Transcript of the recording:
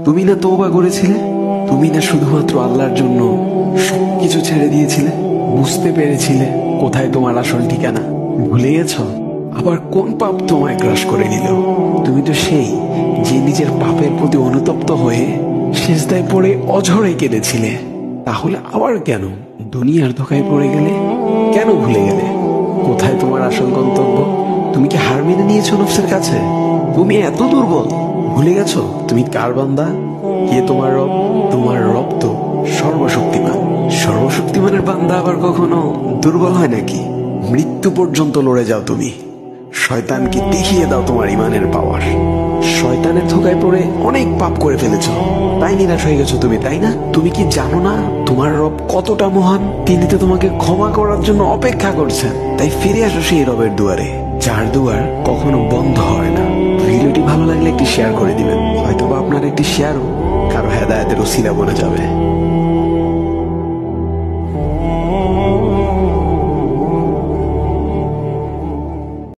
তুমি না তওবা করেছিলে? তুমি না শুধুমাত্র আল্লাহর জন্য সবকিছু ছেড়ে দিয়েছিলে? বুঝতে পেরেছিলে কোথায় তোমার আসল ঠিকানা? ভুলে গেছো? আবার কোন পাপ তোমায় গ্রাস করে নিল? তুমি তো সেই যে নিজের পাপের প্রতি অনুতপ্ত হয়ে সিজদায় পড়ে অঝরে কেঁদেছিলে। তাহলে আবার কেন দুনিয়ার ধোঁকায় পড়ে গেলে? কেন ভুলে গেলে কোথায় তোমার আসল গন্তব্য? তুমি কি হার মেনে নিয়েছো নফসের কাছে? তুমি এত দুর্বল, ভুলে গেছো তুমি কার বান্দা, কে তোমার রব? তোমার রব তো সর্বশক্তিমান। সর্বশক্তিমানের বান্দা আবার কখনো দুর্বল হয় নাকি? মৃত্যু পর্যন্ত লড়ে যাও তুমি। শয়তানকে দেখিয়ে দাও তোমার ইমানের পাওয়ার। শয়তানের ধোঁকায় পড়ে অনেক পাপ করে ফেলেছো, তাই নিরাশ হয়ে গেছো তুমি, তাই না? তুমি কি জানো না তোমার রব কতটা মহান? তিনি তো তোমাকে ক্ষমা করার জন্য অপেক্ষা করছেন। তাই ফিরে আসো সেই রবের দুয়ারে, যার দুয়ার কখনো বন্ধ হয় না। ভিডিওটি ভালো লাগলে একটি শেয়ার করে দিবেন, হয়তোবা আপনার একটি শেয়ারও কারো হেদায়েতের ওসিলা বনে যাবে।